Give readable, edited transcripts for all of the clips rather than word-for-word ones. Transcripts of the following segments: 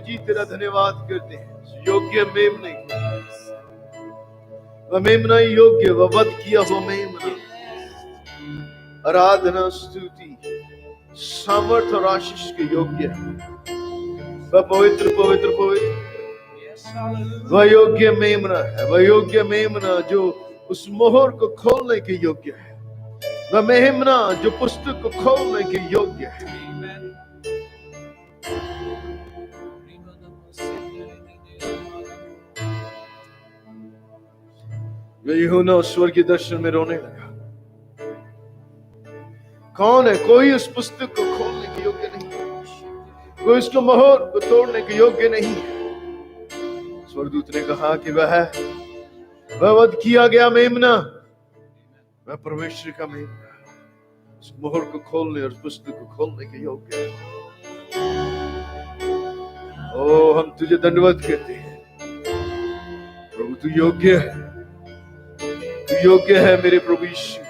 जी तेरा धन्यवाद करते हैं। योग्य मेमने वह मेमना योग्य, वह वध किया हुआ मेमना, आराधना स्तुति सामर्थ और आशीष के योग्य है। वह पवित्र पवित्र पवित्र, वह योग्य मेमना है, वह योग्य मेमना जो उस मोहर को खोलने के योग्य है, वह मेमना जो पुस्तक को खोलने के योग्य है। यूहन्ना स्वर्ग के दर्शन में रोने लगा। कौन है? कोई उस पुस्तक को खोलने के योग्य नहीं, कोई उसको मोहर को तोड़ने के योग्य नहीं है। स्वर्गदूत ने कहा कि वह वध किया गया मेमना, वह परमेश्वर का मेमना, उस मोहर को खोलने और उस पुस्तक को खोलने के योग्य है। ओ हम तुझे धन्यवाद कहते हैं प्रभु, तू योग्य है, तू योग्य है मेरे प्रभु यीशु,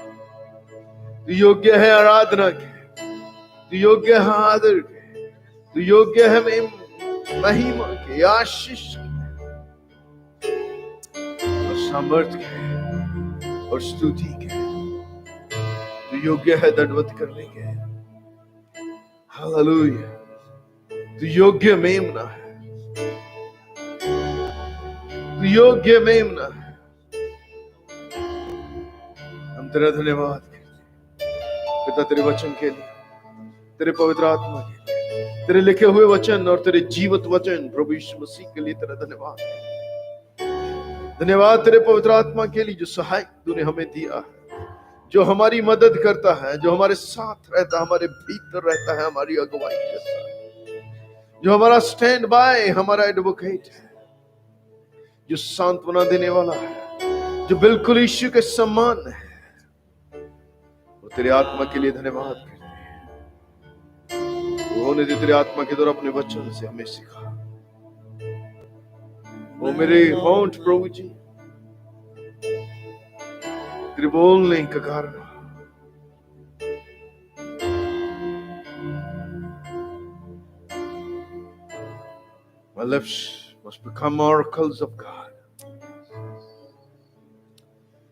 तू योग्य है आराधना के, तू योग्य है आदर के, तू योग्य है महिमा के, आशीष के और सामर्थ के और स्तुति के। तू योग्य है दंडवत करने के। हालेलुया, तू योग्य मेमना है, तू योग्य मेमना है। हम तेरा धन्यवाद करते हैं पिता, तेरे वचन के लिए, तेरे पवित्र आत्मा के लिए, तेरे लिखे हुए वचन और तेरे जीवित वचन प्रभु यीशु मसीह के लिए तेरा धन्यवाद। धन्यवाद तेरे पवित्र आत्मा के लिए जो सहायक तूने हमें दिया है, जो हमारी मदद करता है, जो हमारे साथ रहता है, हमारे भीतर रहता है, हमारी अगुवाई करता है, जो हमारा स्टैंड बाय, हमारा एडवोकेट है, जो सांत्वना देने वाला है, जो बिल्कुल यीशु के समान है। वो तेरे आत्मा के लिए धन्यवाद करते हैं। उन्होंने तेरे आत्मा के द्वारा अपने वचन से हमें सिखा। वो मेरे होंठ प्रभु जी तेरे बोलने का कारण, my lips must become oracles of God।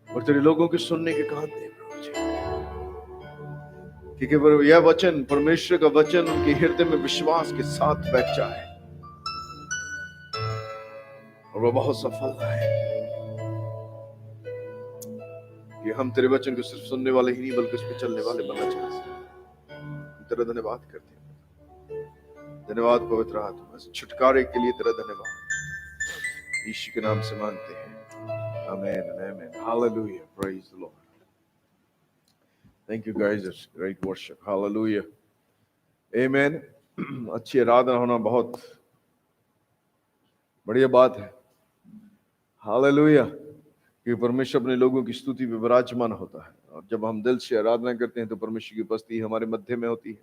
और तेरे लोगों के सुनने के कान दे प्रभु जी, क्योंकि यह वचन, परमेश्वर का वचन उनके हृदय में विश्वास के साथ बैठ जाए और वह बहुत सफल है। कि हम तेरे वचन को सिर्फ सुनने वाले ही नहीं बल्कि उस पर चलने वाले बनना चाहते हैं। तेरा धन्यवाद करते हैं। धन्यवाद पवित्र आत्मा, छुटकारे के लिए तेरा धन्यवाद, यीशु के नाम से मांगते हैं, amen amen. Hallelujah, praise the Lord. Thank you guys, it's great worship, hallelujah, amen. अच्छी आराधना होना बहुत बढ़िया बात है, हालेलुया, कि परमेश्वर अपने लोगों की स्तुति में विराजमान होता है। और जब हम दिल से आराधना करते हैं तो परमेश्वर की उपस्थिति हमारे मध्य में होती है।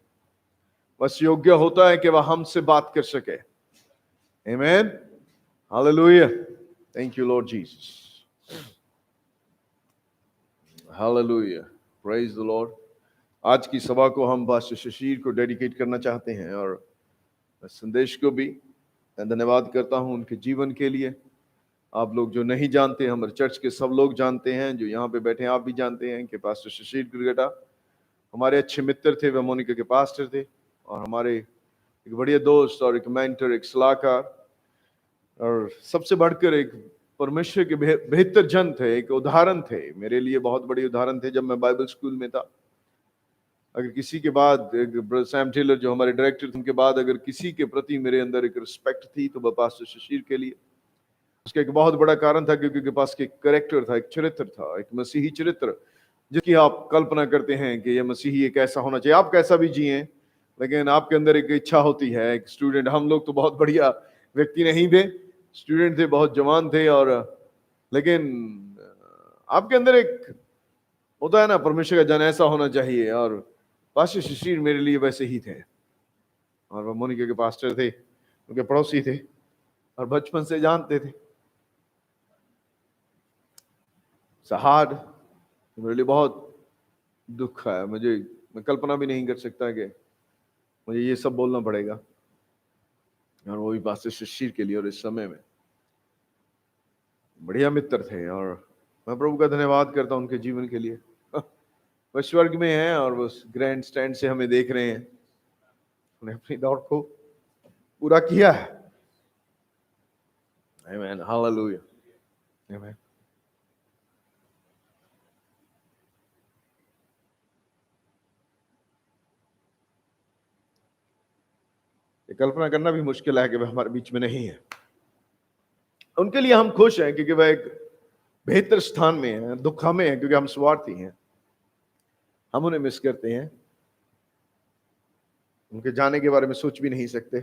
बस योग्य होता है कि वह हमसे बात कर सके। Amen, hallelujah, thank you Lord Jesus, hallelujah, praise the Lord. आज की सभा को हम पास्टर शशीर को डेडिकेट करना चाहते हैं और संदेश को भी धन्यवाद करता हूं उनके जीवन के लिए। आप लोग जो नहीं जानते, हमारे चर्च के सब लोग जानते हैं, जो यहाँ पे बैठे हैं आप भी जानते हैं कि पास्टर शशीर गुरगटा हमारे अच्छे मित्र थे, वे मोनिका के पास्टर थे और हमारे एक बढ़िया दोस्त और एक मेंटर, एक सलाहकार और सबसे बढ़कर एक परमेश्वर के बेहतर जन थे, एक उदाहरण थे, मेरे लिए बहुत बड़ी उदाहरण थे। जब मैं बाइबल स्कूल में था, अगर किसी के बाद, ब्रदर सैम टेलर जो हमारे डायरेक्टर थे, उनके बाद अगर किसी के प्रति मेरे अंदर एक रिस्पेक्ट थी तो वह पास्टर शशीर के लिए। उसका एक बहुत बड़ा कारण था क्योंकि उनके पास एक कैरेक्टर था, एक चरित्र था, एक मसीही चरित्र, जिसकी आप कल्पना करते हैं कि यह मसीही एक ऐसा होना चाहिए। आप कैसा भी जिए, लेकिन आपके अंदर एक इच्छा होती है। एक स्टूडेंट, हम लोग तो बहुत बढ़िया व्यक्ति नहीं थे, स्टूडेंट थे, बहुत जवान थे, और लेकिन आपके अंदर एक होता है ना, परमेश्वर का जन ऐसा होना चाहिए। और पास्टर शशीर मेरे लिए वैसे ही थे। और वो मोनिका के पास्टर थे, उनके पड़ोसी थे और बचपन से जानते थे। हार्ड, मेरे लिए बहुत दुख है। मैं कल्पना भी नहीं कर सकता कि मुझे ये सब बोलना पड़ेगा। और वो भी पास्टर शशीर के लिए, और इस समय में बढ़िया मित्र थे। और मैं प्रभु का धन्यवाद करता हूं उनके जीवन के लिए। वह स्वर्ग में हैं और वो ग्रैंड स्टैंड से हमें देख रहे हैं। उन्हें अपनी दौड़ को पूरा किया है। आमीन, हालेलुया, आमीन। ये कल्पना करना भी मुश्किल है कि वह हमारे बीच में नहीं है। उनके लिए हम खुश हैं क्योंकि वह एक बेहतर स्थान में है। दुख हमें है क्योंकि हम स्वार्थी हैं, हम उन्हें मिस करते हैं, उनके जाने के बारे में सोच भी नहीं सकते।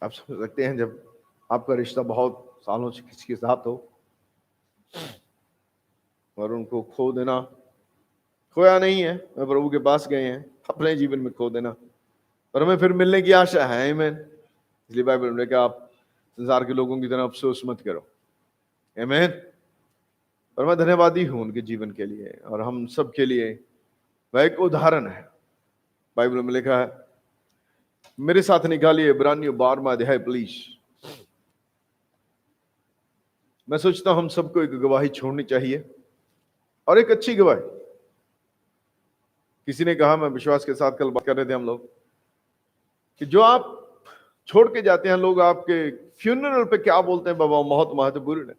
आप समझ सकते हैं जब आपका रिश्ता बहुत सालों से किसी के साथ हो और उनको खो देना, खोया नहीं है, वह प्रभु के पास गए हैं, अपने जीवन में खो देना, पर हमें फिर मिलने की आशा है। आमीन। इसलिए बाइबल में कहा आप संसार के लोगों की तरह अफसोस मत करो। आमीन। और मैं धन्यवादी हूं उनके जीवन के लिए, और हम सब के लिए वह एक उदाहरण है। बाइबल में लिखा है, मेरे साथ निकालिए इब्रानियों 12वां अध्याय प्लीज। मैं सोचता हूं हम सबको एक गवाही छोड़नी चाहिए, और एक अच्छी गवाही। किसी ने कहा, मैं विश्वास के साथ कल बात कर रहे थे हम लोग, कि जो आप छोड़ के जाते हैं लोग आपके फ्यूनरल पे क्या बोलते हैं बाबा, बहुत महत्वपूर्ण है।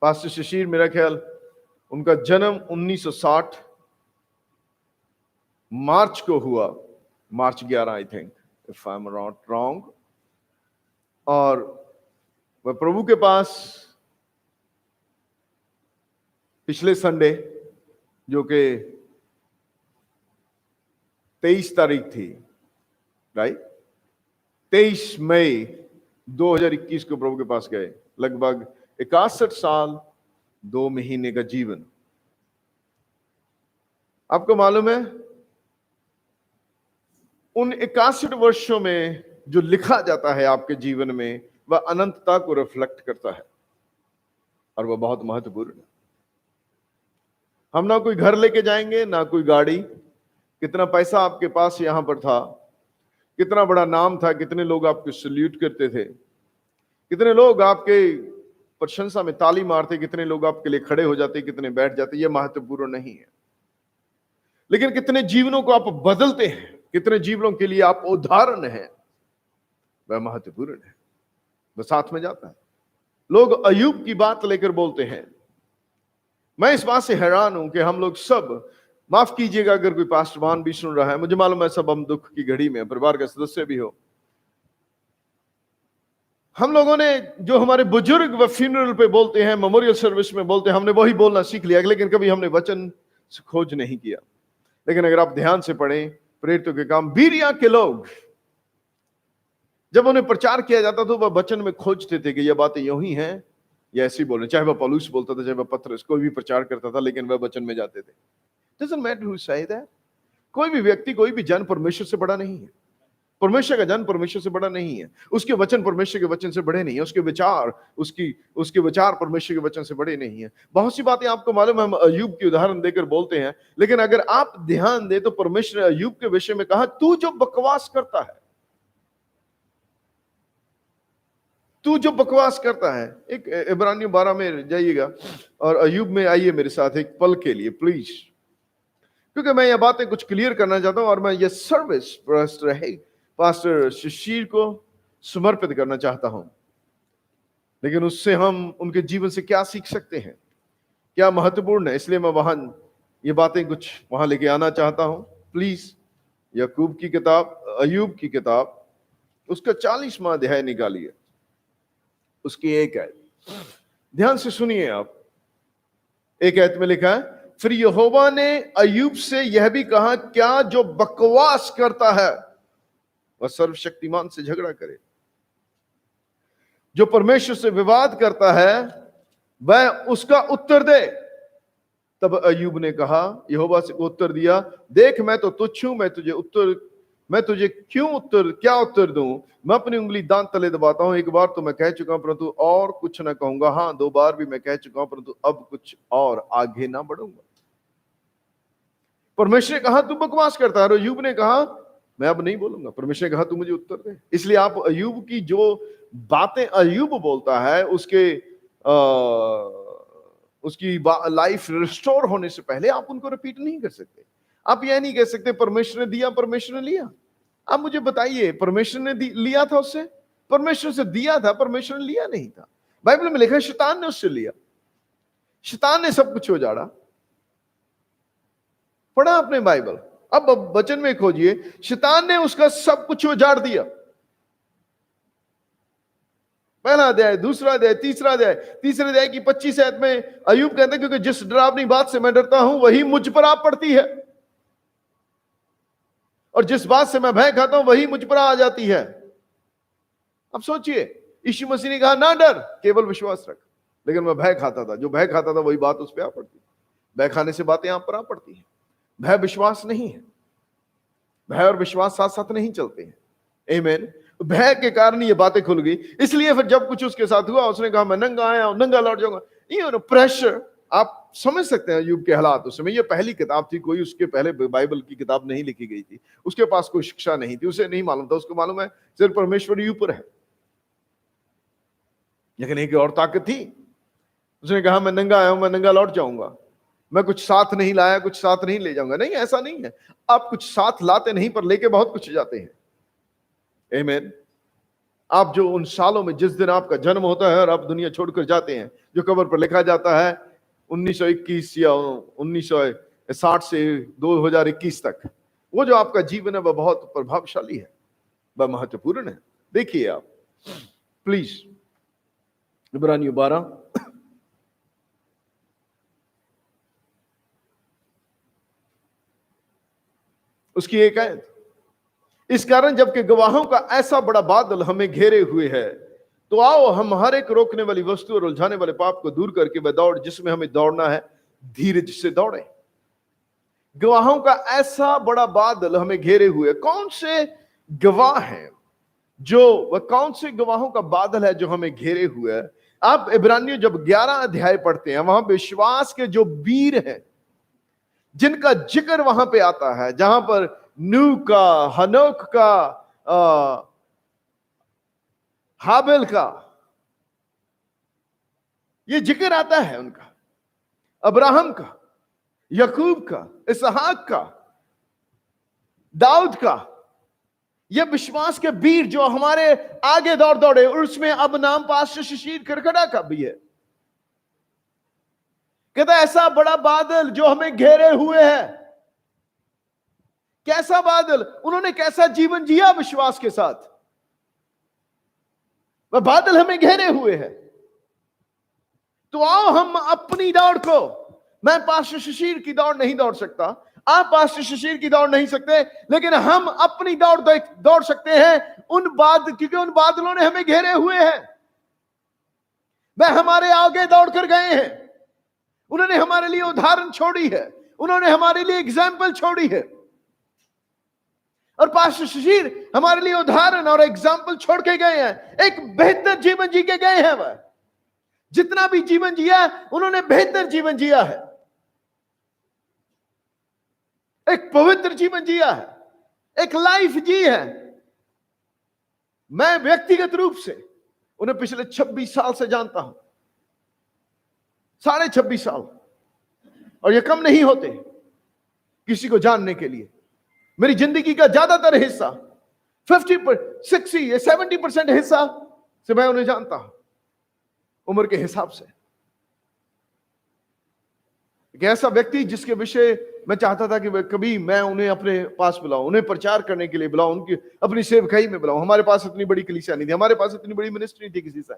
पास्टर शशीर, मेरा ख्याल उनका जन्म 1960 मार्च को हुआ, मार्च 11 I think, if I am not wrong. और वह प्रभु के पास पिछले संडे, जो कि 23 तारीख थी, राइट, 23 मई 2021 को प्रभु के पास गए। लगभग 61 साल 2 महीने का जीवन। आपको मालूम है, उन 61 वर्षों में जो लिखा जाता है आपके जीवन में, वह अनंतता को रिफ्लेक्ट करता है, और वह बहुत महत्वपूर्ण है। हम ना कोई घर लेके जाएंगे, ना कोई गाड़ी, कितना पैसा आपके पास यहां पर था, कितना बड़ा नाम था, कितने लोग आपको सल्यूट करते थे, कितने लोग आपके प्रशंसा में ताली मारते, कितने लोग आपके लिए खड़े हो जाते, कितने बैठ जाते, यह महत्वपूर्ण नहीं है। लेकिन कितने जीवनों को आप बदलते हैं, कितने जीवनों के लिए आप उदाहरण हैं, वह महत्वपूर्ण है। वह साथ में जाता है। लोग अय्यूब की बात लेकर बोलते हैं। मैं इस बात से हैरान हूं कि हम लोग सब, माफ कीजिएगा अगर कोई पास्टरवान भी सुन रहा है, मुझे मालूम है सब हम दुख की घड़ी में, परिवार का सदस्य भी हो, हम लोगों ने जो हमारे बुजुर्ग व फ्यूनरल पे बोलते हैं, मेमोरियल सर्विस में बोलते हैं, हमने वही बोलना सीख लिया, लेकिन कभी हमने वचन से खोज नहीं किया। लेकिन अगर आप ध्यान से पढ़ें प्रेरितों के काम, बीरिया के लोग जब उन्हें प्रचार किया जाता तो वह वचन में खोजते थे कि ये बातें यूं ही हैं या ऐसी बोल रहे। चाहे वह पौलुस बोलता था, चाहे वह पत्रस, कोई भी प्रचार करता था, लेकिन वह वचन में जाते थे। Doesn't matter who say that. कोई भी व्यक्ति, कोई भी जन परमेश्वर से बड़ा नहीं है। परमेश्वर का जन परमेश्वर से बड़ा नहीं है। उसके वचन परमेश्वर के वचन से बड़े नहीं है। उसके विचार, उसके विचार परमेश्वर के वचन से बड़े नहीं है। बहुत सी बातें आपको मालूम है, हम अय्यूब की उदाहरण देकर बोलते हैं, लेकिन अगर आप ध्यान दे तो परमेश्वर ने अय्यूब के विषय में कहा, तू जो बकवास करता है, तू जो बकवास करता है। एक इब्रानियों 12 में जाइएगा और अय्यूब में आइए मेरे साथ एक पल के लिए प्लीज, क्योंकि मैं ये बातें कुछ क्लियर करना चाहता हूं और मैं ये सर्विस पास्टर शशीर को समर्पित करना चाहता हूं। लेकिन उससे हम उनके जीवन से क्या सीख सकते हैं, क्या महत्वपूर्ण है, इसलिए मैं वहां ये बातें कुछ वहां लेके आना चाहता हूं। प्लीज याकूब की किताब, अय्यूब की किताब, उसका 40वां अध्याय निकालिए, उसकी एक आयत ध्यान से सुनिए आप। एक आयत में लिखा है, फिर यहोवा ने अय्यूब से यह भी कहा, क्या जो बकवास करता है वह सर्वशक्तिमान से झगड़ा करे, जो परमेश्वर से विवाद करता है वह उसका उत्तर दे। तब अय्यूब ने कहा, यहोवा से उत्तर दिया, देख मैं तो तुच्छ हूं, मैं तुझे क्या उत्तर दूं। मैं अपनी उंगली दांत तले दबाता हूं। एक बार तो मैं कह चुका हूं परंतु और कुछ ना कहूंगा, हां 2 बार भी मैं कह चुका हूं परंतु अब कुछ और आगे ना बढ़ूंगा। परमेश्वर ने कहा तू बकवास करता है, और अय्यूब ने कहा मैं अब नहीं बोलूंगा। परमेश्वर ने कहा तू मुझे उत्तर दे। इसलिए आप अय्यूब की जो बातें अय्यूब बोलता है उसकी लाइफ रिस्टोर होने से पहले आप उनको रिपीट नहीं कर सकते। आप यह नहीं कह सकते परमेश्वर ने दिया, परमेश्वर ने लिया। आप मुझे बताइए, परमेश्वर ने लिया था उससे? परमेश्वर से दिया था, परमेश्वर ने लिया नहीं था। बाइबल में लिखा है शैतान ने उससे लिया, शैतान ने सब कुछ उजाड़ा। पढ़ा आपने बाइबल? अब वचन में खोजिए, शैतान ने उसका सब कुछ उजाड़ दिया। पहला अध्याय, दूसरा अध्याय, तीसरा अध्याय। तीसरे अध्याय की 25 आयत में अय्यूब कहता है क्योंकि जिस डरावनी बात से मैं डरता हूं वही मुझ पर आ पड़ती है, और जिस बात से मैं भय खाता हूं वही मुझ पर आ जाती है। अब सोचिए, यीशु मसीह ने कहा ना डर, केवल विश्वास रख। लेकिन मैं भय खाता था, जो भय खाता था वही बात उस पर आ पड़ती। भय खाने से बातें आप पर आ पड़ती है। भय विश्वास नहीं है। भय और विश्वास साथ साथ नहीं चलते हैं। आमीन। भय के कारण ये बातें खुल गई। इसलिए फिर जब कुछ उसके साथ हुआ, उसने कहा मैं नंगा आया हूं, नंगा लौट जाऊंगा। ये प्रेशर आप समझ सकते हैं अय्यूब के हालात उस समय। ये पहली किताब थी, कोई उसके पहले बाइबल की किताब नहीं लिखी गई थी। उसके पास कोई शिक्षा नहीं थी, उसे नहीं मालूम था। उसको मालूम है सिर्फ परमेश्वर ही ऊपर है। लेकिन एक और ताकत थी। उसने कहा मैं नंगा आया हूं, मैं नंगा लौट जाऊंगा। मैं कुछ साथ नहीं लाया, कुछ साथ नहीं ले जाऊंगा। नहीं, ऐसा नहीं है। आप कुछ साथ लाते नहीं, पर लेके बहुत कुछ जाते हैं। आमीन। आप जो उन सालों में जिस दिन आपका जन्म होता है और आप दुनिया छोड़कर जाते हैं, जो कब्र पर लिखा जाता है 1921 या 1960 से 2021 तक, वो जो आपका जीवन है वह बहुत प्रभावशाली है, वह महत्वपूर्ण है। देखिए आप प्लीज इब्रानियों 12 उसकी एक आयत। इस कारण जबकि गवाहों का ऐसा बड़ा बादल हमें घेरे हुए है, तो आओ हम हर एक रोकने वाली वस्तु और उलझाने वाले पाप को दूर करके वह दौड़ जिसमें हमें दौड़ना है, धीरज से दौड़े। गवाहों का ऐसा बड़ा बादल हमें घेरे हुए। कौन से गवाह हैं? वह कौन से गवाहों का बादल है जो हमें घेरे हुए है? आप इब्रानियों जब 11 अध्याय पढ़ते हैं, वहां विश्वास के जो वीर हैं, जिनका जिक्र वहां पे आता है, जहां पर नूह का, हनोक का, हाबिल का ये जिक्र आता है, उनका, अब्राहम का, यकूब का, इसहाक का, दाऊद का। ये विश्वास के वीर जो हमारे आगे दौड़ दौड़े। और उसमें अब नाम पास्टर शशीर करकड़ा का भी है। कहता ऐसा बड़ा बादल जो हमें घेरे हुए है। कैसा बादल? उन्होंने कैसा जीवन जिया विश्वास के साथ? वह बादल हमें घेरे हुए है। तो आओ हम अपनी दौड़ को, मैं पास्टर शशीर की दौड़ नहीं दौड़ सकता, आप पास्टर शशीर की दौड़ नहीं सकते, लेकिन हम अपनी दौड़ सकते हैं क्योंकि उन बादलों ने हमें घेरे हुए हैं। वह हमारे आगे दौड़ कर गए हैं। उन्होंने हमारे लिए उदाहरण छोड़ी है, उन्होंने हमारे लिए एग्जाम्पल छोड़ी है। और पास्टर शशीर हमारे लिए उदाहरण और एग्जाम्पल छोड़ के गए हैं। एक बेहतर जीवन जी के गए हैं। वह जितना भी जीवन जिया उन्होंने बेहतर जीवन जिया है, एक पवित्र जीवन जिया है, एक लाइफ जी है। मैं व्यक्तिगत रूप से उन्हें पिछले 26 साल से जानता हूं, 26.5 साल, और ये कम नहीं होते किसी को जानने के लिए। मेरी जिंदगी का ज्यादातर हिस्सा 60 या 70% हिस्सा से मैं उन्हें जानता हूं, उम्र के हिसाब से। एक ऐसा व्यक्ति जिसके विषय मैं चाहता था कि कभी मैं उन्हें अपने पास बुलाऊं, उन्हें प्रचार करने के लिए बुलाऊं, उनकी अपनी सेवकाई में बुलाऊं। हमारे पास इतनी बड़ी कलीसिया नहीं थी, हमारे पास इतनी बड़ी मिनिस्ट्री थी किसी से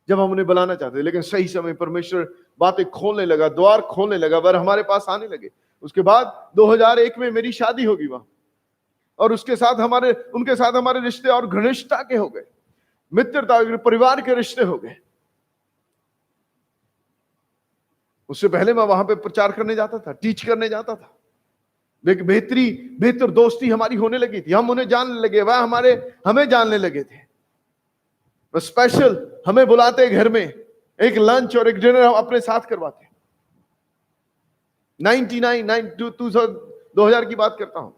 जब हम उन्हें बुलाना चाहते थे। लेकिन सही समय परमेश्वर बातें खोलने लगा, द्वार खोलने लगा, वह हमारे पास आने लगे। उसके बाद 2001 में मेरी शादी होगी वहां, और उनके साथ हमारे रिश्ते और घनिष्ठता के हो गए, मित्रता, परिवार के रिश्ते हो गए। उससे पहले मैं वहां पे प्रचार करने जाता था, टीच करने जाता था। लेकिन बेहतर दोस्ती हमारी होने लगी थी। हम उन्हें जानने लगे, वह हमें जानने लगे थे। स्पेशल हमें बुलाते घर में, एक लंच और एक डिनर हम अपने साथ करवाते। 2000 की बात करता हूं।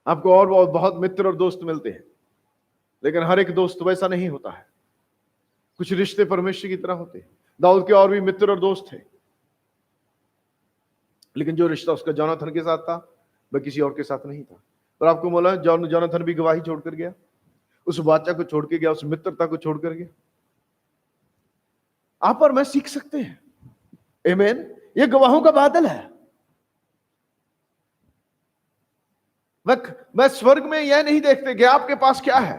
आपको और बहुत मित्र और दोस्त मिलते हैं, लेकिन हर एक दोस्त वैसा नहीं होता है। कुछ रिश्ते परमेश्वर की तरह होते हैं। दाऊद के और भी मित्र और दोस्त थे, लेकिन जो रिश्ता उसका जोनाथन के साथ था वह किसी और के साथ नहीं था। और आपको बोला जोनाथन भी गवाही छोड़कर गया, उस बादशाह को छोड़ के गया, उस मित्रता को छोड़कर गया। आप और मैं सीख सकते हैं। आमीन। ये गवाहों का बादल है। मैं स्वर्ग में यह नहीं देखते कि आपके पास क्या है,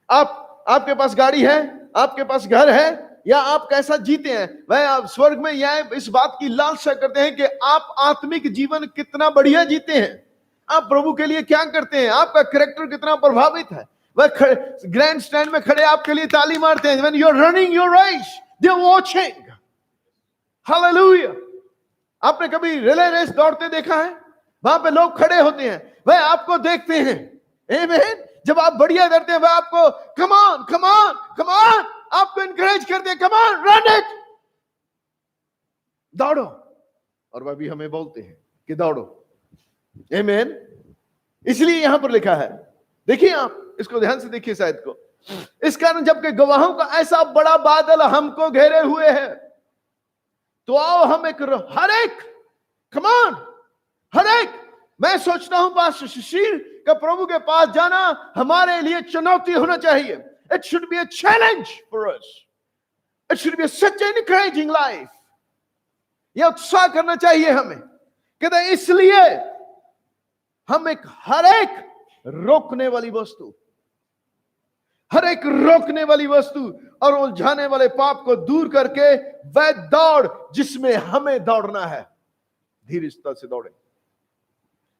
आपके पास गाड़ी है, आपके पास घर है, या आप कैसा जीते हैं। वह आप स्वर्ग में यह इस बात की लालसा करते हैं कि आप आत्मिक जीवन कितना बढ़िया जीते हैं, आप प्रभु के लिए क्या करते हैं, आपका कैरेक्टर कितना प्रभावित है। वह ग्रैंड स्टैंड में खड़े आपके लिए ताली मारते हैं। When you're running your race, they're watching. Hallelujah. आपने कभी रिले रेस दौड़ते देखा है? वहां पे लोग खड़े होते हैं, वह आपको देखते हैं। आमीन। जब आप बढ़िया करते हैं, वह आपको come on come on come on आपको इंकरेज करते हैं, कम ऑन रन इट, दौड़ो। और वह भी हमें बोलते हैं कि दौड़ो। आमीन। इसलिए यहां पर लिखा है, देखिए आप इसको ध्यान से देखिए शायद को, इस कारण जबकि गवाहों का ऐसा बड़ा बादल हमको घेरे हुए है, तो आओ हम हर एक कमान हर एक, मैं सोचता हूं पास्टर शिशिर का प्रभु के पास जाना हमारे लिए चुनौती होना चाहिए। It should be a challenge for us, it should be such an encouraging life. यह उत्साह करना चाहिए हमें, कहते इसलिए हम हर एक रोकने वाली वस्तु, हर एक रोकने वाली वस्तु और उलझाने वाले पाप को दूर करके वह दौड़ जिसमें हमें दौड़ना है, धीरजता से दौड़े।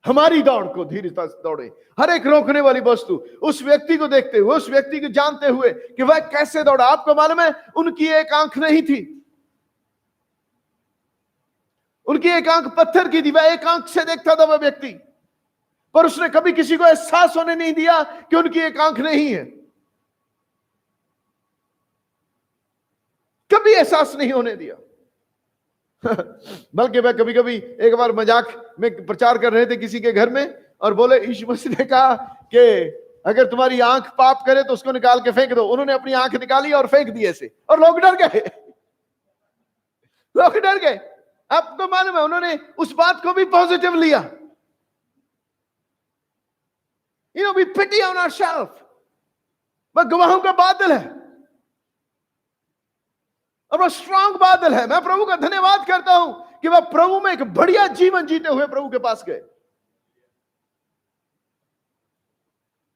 हमारी दौड़ को धीरजता से दौड़े। हर एक रोकने वाली वस्तु, उस व्यक्ति को देखते हुए, उस व्यक्ति को जानते हुए कि वह कैसे दौड़ा। आपको मालूम है, उनकी एक आंख नहीं थी, उनकी एक आंख पत्थर की थी, वह एक आंख से देखता था वह व्यक्ति, पर उसने कभी किसी को एहसास होने नहीं दिया कि उनकी एक आंख नहीं है, कभी एहसास नहीं होने दिया। बल्कि वह कभी कभी एक बार मजाक में प्रचार कर रहे थे किसी के घर में, और बोले यीशु मसीह ने कहा कि अगर तुम्हारी आंख पाप करे तो उसको निकाल के फेंक दो। उन्होंने अपनी आंख निकाली और फेंक दी ऐसे, और लोग डर गए, लोग डर गए। आपको मालूम है, उन्होंने उस बात को भी पॉजिटिव लिया। we pity on ourselves। वह गवाहों का बादल है और वह स्ट्रांग बादल है। मैं प्रभु का धन्यवाद करता हूं कि वह प्रभु में एक बढ़िया जीवन जीते हुए प्रभु के पास गए।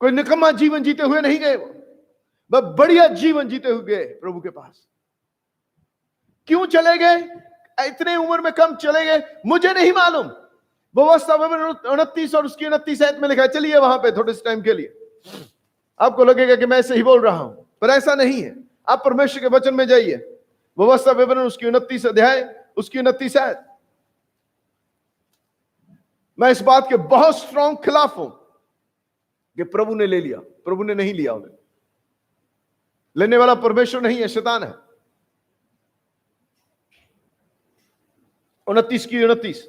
कोई निकम्मा जीवन जीते हुए नहीं गए, वह बढ़िया जीवन जीते हुए गए प्रभु के पास। क्यों चले गए, इतने उम्र में कम चले गए, मुझे नहीं मालूम। व्यवस्था 29 और उसकी 29 आयत में लिखा है। चलिए वहां पे थोड़े से टाइम के लिए। आपको लगेगा कि मैं सही बोल रहा हूं, पर ऐसा नहीं है। आप परमेश्वर के वचन में जाइए, व्यवस्था विवरण उसकी 29 अध्याय उसकी 29 आयत। मैं इस बात के बहुत स्ट्रांग खिलाफ हूं कि प्रभु ने ले लिया। प्रभु ने नहीं लिया, उन्हें लेने वाला परमेश्वर नहीं है, शैतान है। 29 की 29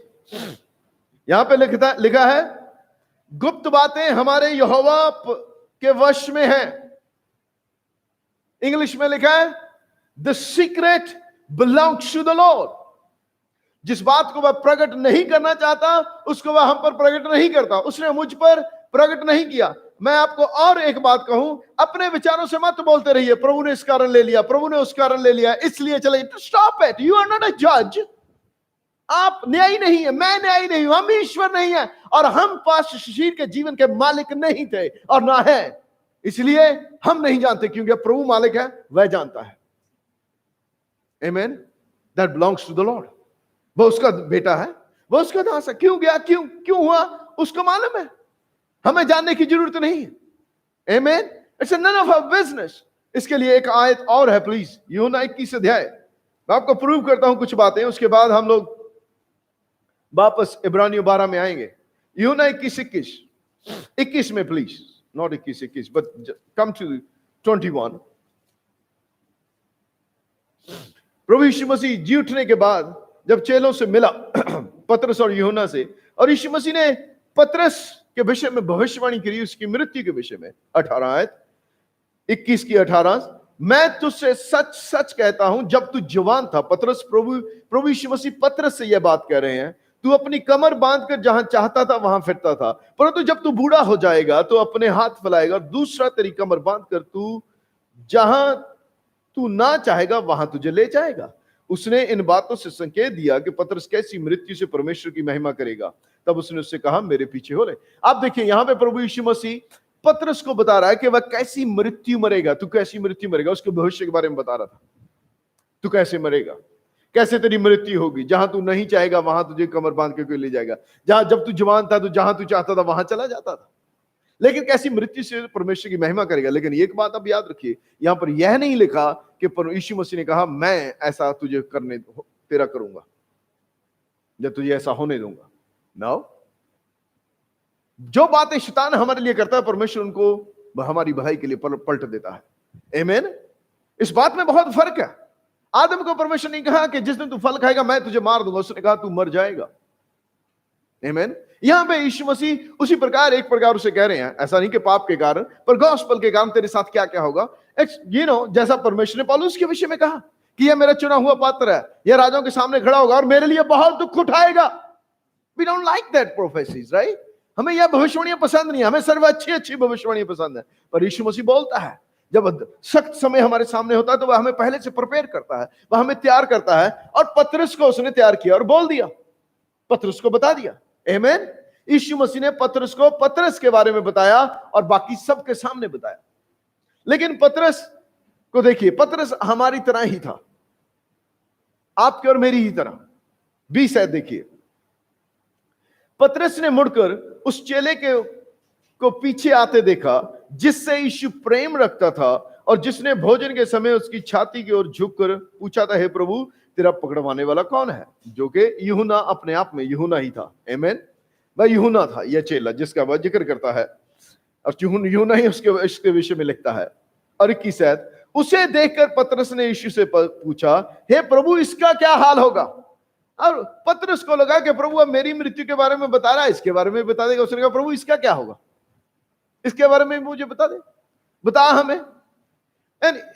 यहां पे लिखा है, गुप्त बातें हमारे यहोवा के वश में है। इंग्लिश में लिखा है, the secret belongs to the Lord. जिस बात को वह प्रकट नहीं करना चाहता उसको वह हम पर प्रकट नहीं करता। उसने मुझ पर प्रकट नहीं किया। मैं आपको और एक बात कहूं, अपने विचारों से मत बोलते रहिए प्रभु ने इस कारण ले लिया, प्रभु ने उस कारण ले लिया, इसलिए चले। Stop it. You are not a जज। आप न्यायी नहीं है, मैं न्यायी नहीं हूं, हम ईश्वर नहीं है, और हम पास्टर शिशिर के जीवन के मालिक नहीं थे और ना है। इसलिए हम नहीं जानते, क्योंकि प्रभु मालिक है, वह जानता है। Amen. That belongs to the Lord. वो उसका बेटा है, वो उसका दास है। क्यों गया, क्यों हुआ, उसको मालूम है, हमें जानने की जरूरत नहीं है। Amen. It's none of our business. इसके लिए एक आयत और है प्लीज, यूहन्ना 21 अध्याय। मैं आपको प्रूव करता हूं कुछ बातें, उसके बाद हम लोग वापस इब्रानियों 12 में आएंगे। यूहन्ना 21 में please, not 21 but come to 21। प्रभु यीशु मसीह जी उठने के बाद जब चेलों से मिला, पतरस और यूहन्ना से, और यीशु मसीह ने पतरस के विषय में भविष्यवाणी करी, उसकी मृत्यु के विषय में। 18 आयत 21 की 18, मैं तुझसे सच सच कहता हूं, जब तू जवान था, पतरस प्रभु यीशु मसीह पतरस से यह बात कह रहे हैं, तू अपनी कमर बांधकर जहां चाहता था वहां फिरता था, परंतु जब तू बूढ़ा हो जाएगा तो अपने हाथ फैलाएगा, दूसरा तेरी कमर बांधकर तू जहां तू ना चाहेगा वहां तुझे ले जाएगा। उसने इन बातों से संकेत दिया कि पतरस कैसी मृत्यु से परमेश्वर की महिमा करेगा। तब उसने उससे कहा, मेरे पीछे हो ले। आप देखिए यहां पे प्रभु यीशु मसीह पतरस को बता रहा है कि वह कैसी मृत्यु मरेगा, तू कैसी मृत्यु मरेगा, उसके भविष्य के बारे में बता रहा था। तू कैसे मरेगा, कैसे तेरी मृत्यु होगी, जहां तू नहीं चाहेगा वहां तुझे कमर बांध के कोई ले जाएगा। जहां जब तू जवान था तो जहां तू चाहता था वहां चला जाता था, लेकिन कैसी मृत्यु से परमेश्वर की महिमा करेगा। लेकिन एक बात अब याद रखिए, यहां पर यह नहीं लिखा कि यीशु मसीह ने कहा मैं ऐसा तुझे करने तेरा करूंगा, जब तुझे ऐसा होने दूंगा। नो, जो बातें शैतान हमारे लिए करता है परमेश्वर उनको हमारी भलाई के लिए पलट देता है। आमीन। इस बात में बहुत फर्क है। आदम को परमेश्वर ने कहा कि जिस दिन तू फल खाएगा मैं तुझे मार दूंगा, उसने कहा तू मर जाएगा। आमीन। यहां पे यीशु मसीह उसी प्रकार एक प्रकार उसे कह रहे हैं, ऐसा नहीं कि पाप के कारण, पर गॉस्पेल के कारण तेरे साथ क्या क्या होगा। जैसा परमेश्वर ने पौलुस के विषय में कहा कि यह मेरा चुना हुआ पात्र है, यह राजाओं के सामने खड़ा होगा और मेरे लिए बहुत दुख उठाएगा। We don't like that prophecies, right. हमें यह भविष्यवाणियां पसंद नहीं, हमें सर्व अच्छी अच्छी भविष्यवाणियां पसंद है। पर यीशु मसीह बोलता है, जब सख्त समय हमारे सामने होता है तो वह हमें पहले से प्रिपेयर करता है, वह हमें तैयार करता है। और पतरस को उसने तैयार किया और बोल दिया, पतरस को बता दिया। आमीन। यीशु मसीह ने पतरस को पतरस के बारे में बताया और बाकी सबके सामने बताया। लेकिन पतरस को देखिए, पतरस हमारी तरह ही था, आपके और मेरी ही तरह। 20 आयत देखिए, पतरस ने मुड़कर उस चेले को पीछे आते देखा जिससे यीशु प्रेम रखता था और जिसने भोजन के समय उसकी छाती की ओर झुककर पूछा था, हे प्रभु तेरा पकड़वाने वाला कौन है? जो कि यूहन्ना अपने आप में यूहन्ना ही था। आमीन। वह यूहन्ना था, यह चेला जिसका वह जिक्र करता है, और यूहन्ना ही उसके विषय में लिखता है। और 21 आयत, उसे देखकर पतरस ने यीशु से पूछा, हे प्रभु इसका क्या हाल होगा? और पतरस को लगा कि प्रभु अब मेरी मृत्यु के बारे में बता रहा है, इसके बारे में बता देगा। उसने कहा, प्रभु इसका क्या होगा, इसके बारे में मुझे बता दे, बता हमें।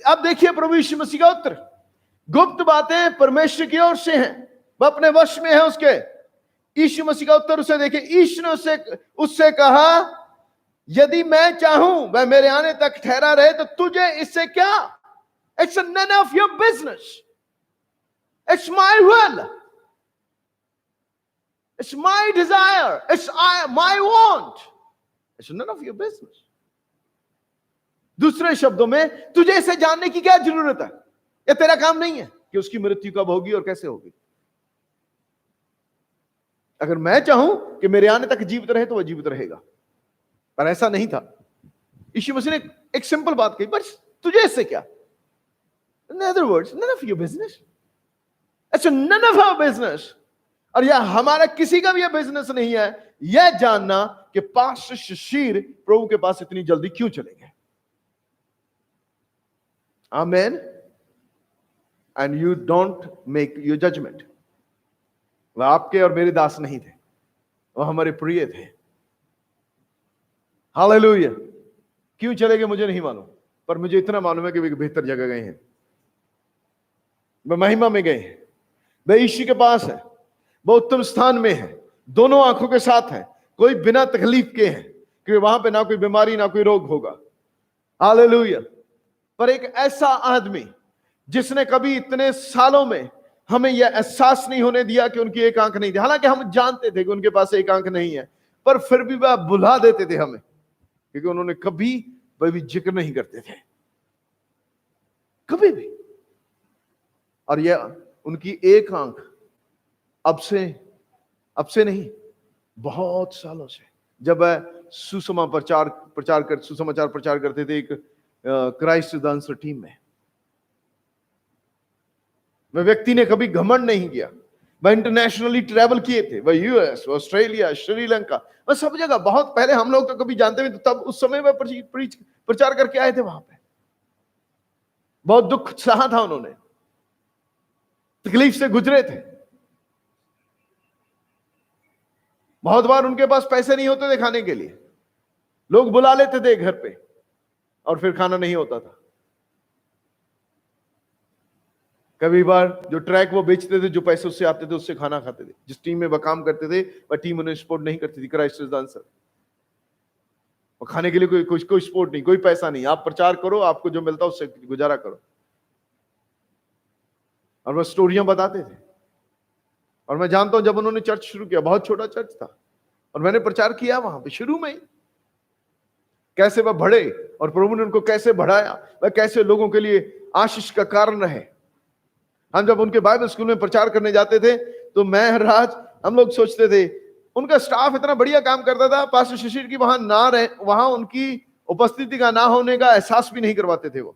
अब देखिए प्रभु यीशु मसीह का उत्तर, गुप्त बातें परमेश्वर की ओर से हैं, वह अपने वश में है उसके। यीशु मसीह का उत्तर उसे देखिए, यीशु ने उससे कहा, यदि मैं चाहूं वह मेरे आने तक ठहरा रहे तो तुझे इससे क्या? It's none of your business, it's my will, it's my desire, it's my want, it's none of your business. दूसरे शब्दों में, तुझे इसे जानने की क्या जरूरत है? यह तेरा काम नहीं है कि उसकी मृत्यु कब होगी और कैसे होगी। अगर मैं चाहूं कि मेरे आने तक जीवित रहे तो वह जीवित रहेगा, पर ऐसा नहीं था। यीशु मसीह ने एक सिंपल बात कही, बस तुझे इससे क्या? In other words, none of your business. It's none of our business. और यह हमारा किसी का भी यह बिजनेस नहीं है यह जानना कि पास्टर शशीर प्रभु के पास इतनी जल्दी क्यों चलेंगे। Amen. And you don't make your judgement. वह आपके और मेरे दास नहीं थे, वह हमारे प्रिय थे। हालेलुया। क्यों चले गए मुझे नहीं मालूम, पर मुझे इतना मालूम है कि वे बेहतर जगह गए हैं, वे महिमा में गए हैं, वे यीशु के पास है, वो उत्तम स्थान में है, दोनों आंखों के साथ है, कोई बिना तकलीफ के है, क्योंकि वहां पे ना कोई बीमारी ना कोई रोग होगा। हालेलुया। पर एक ऐसा आदमी जिसने कभी इतने सालों में हमें यह एहसास नहीं होने दिया कि उनकी एक आंख नहीं थी, हालांकि हम जानते थे कि उनके पास एक आंख नहीं है, पर फिर भी वह बुला देते थे हमें, क्योंकि उन्होंने कभी भी जिक्र नहीं करते थे, कभी भी। और यह उनकी एक आंख अब से नहीं, बहुत सालों से, जब वह सुसमाचार प्रचार करते थे एक क्राइस्ट डांस टीम में, वह व्यक्ति ने कभी घमंड नहीं किया। वह इंटरनेशनली ट्रैवल किए थे, वह यूएस, ऑस्ट्रेलिया, श्रीलंका, वह सब जगह। बहुत पहले हम लोग तो कभी जानते भी, तो तब उस समय वह प्रचार करके आए थे वहां पे। बहुत दुख सहा था उन्होंने, तकलीफ से गुजरे थे, बहुत बार उनके पास पैसे नहीं होते थे खाने के लिए, लोग बुला लेते थे घर पे और फिर खाना नहीं होता था। कभी बार जो ट्रैक वो बेचते थे, जो पैसे उससे आते थे उससे खाना खाते थे। जिस टीम में वो काम करते थे वह टीम उन्हें सपोर्ट नहीं करती थी, क्राइस्ट इज द आंसर। और खाने के लिए कोई सपोर्ट नहीं, कोई पैसा नहीं, आप प्रचार करो, आपको जो मिलता है उससे गुजारा करो। और वह स्टोरियां बताते थे। और मैं जानता हूं जब उन्होंने चर्च शुरू किया, बहुत छोटा चर्च था, और मैंने प्रचार किया वहां पे शुरू में ही, कैसे वह बढ़े और प्रभु ने उनको कैसे बढ़ाया, वह कैसे लोगों के लिए आशीष का कारण रहे। हम जब उनके बाइबल स्कूल में प्रचार करने जाते थे तो मैं, राज, हम लोग सोचते थे उनका स्टाफ इतना बढ़िया काम करता था, पास्टर शिशिर की वहां ना रहे, वहां उनकी उपस्थिति का ना होने का एहसास भी नहीं करवाते थे वो।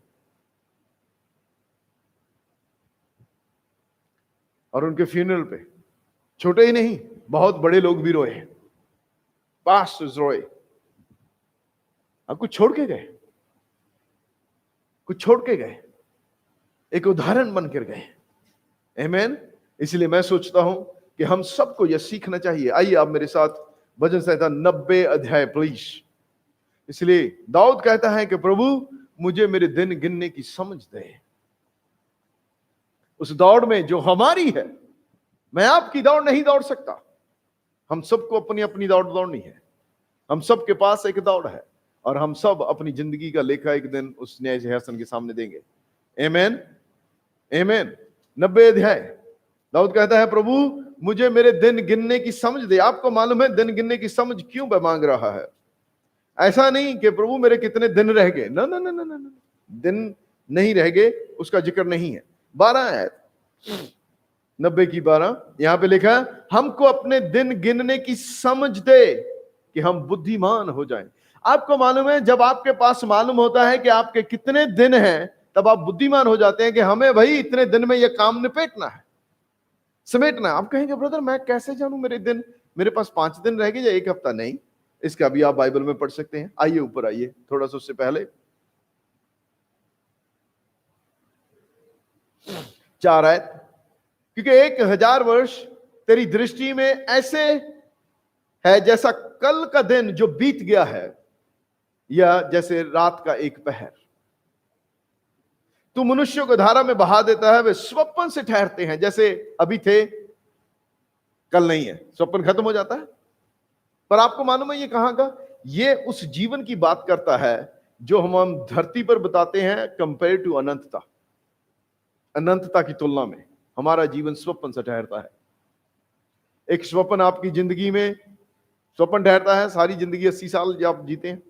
और उनके फ्यूनरल पे छोटे ही नहीं, बहुत बड़े लोग भी रोए, पास्टर्स रोए। अब कुछ छोड़ के गए, कुछ छोड़ के गए, एक उदाहरण बनकर गए। आमीन। इसलिए मैं सोचता हूं कि हम सबको यह सीखना चाहिए। आइए आप मेरे साथ भजन संहिता 90 अध्याय प्लीज। इसलिए दाऊद कहता है कि प्रभु मुझे मेरे दिन गिनने की समझ दे। उस दौड़ में जो हमारी है, मैं आपकी दौड़ नहीं दौड़ सकता। हम सबको अपनी अपनी दौड़ दौड़नी है। हम सबके पास एक दौड़ है और हम सब अपनी जिंदगी का लेखा एक दिन उस न्याय सिंहासन के सामने देंगे। आमीन, आमीन। 90 अध्याय दाऊद कहता है प्रभु मुझे मेरे दिन गिनने की समझ दे। आपको मालूम है दिन गिनने की समझ क्यों वह मांग रहा है? ऐसा नहीं कि प्रभु मेरे कितने दिन रह गए, ना ना ना ना ना, दिन नहीं रह गए उसका जिक्र नहीं है। 12 आयत 90 की 12 यहां पे लिखा है हमको अपने दिन गिनने की समझ दे कि हम बुद्धिमान हो जाएं। आपको मालूम है जब आपके पास मालूम होता है कि आपके कितने दिन हैं, तब आप बुद्धिमान हो जाते हैं कि हमें भाई इतने दिन में यह काम निपेटना है, समेटना है। आप कहेंगे ब्रदर मैं कैसे जानूं मेरे दिन, मेरे पास 5 दिन रह गए या 1 हफ्ता? नहीं, इसका भी आप बाइबल में पढ़ सकते हैं। आइए ऊपर आइए थोड़ा सा, उससे पहले 4 आयत। क्योंकि 1000 वर्ष तेरी दृष्टि में ऐसे है जैसा कल का दिन जो बीत गया है, या जैसे रात का एक पहर। तू मनुष्यों को धारा में बहा देता है, वे स्वप्न से ठहरते हैं जैसे अभी थे, कल नहीं है, स्वप्न खत्म हो जाता है। पर आपको मालूम है ये कहां का? ये उस जीवन की बात करता है जो हम धरती पर बताते हैं कंपेयर टू अनंतता। अनंतता की तुलना में हमारा जीवन स्वप्न से ठहरता है। एक स्वप्न आपकी जिंदगी में स्वप्न ठहरता है, सारी जिंदगी 80 साल जब आप जीते हैं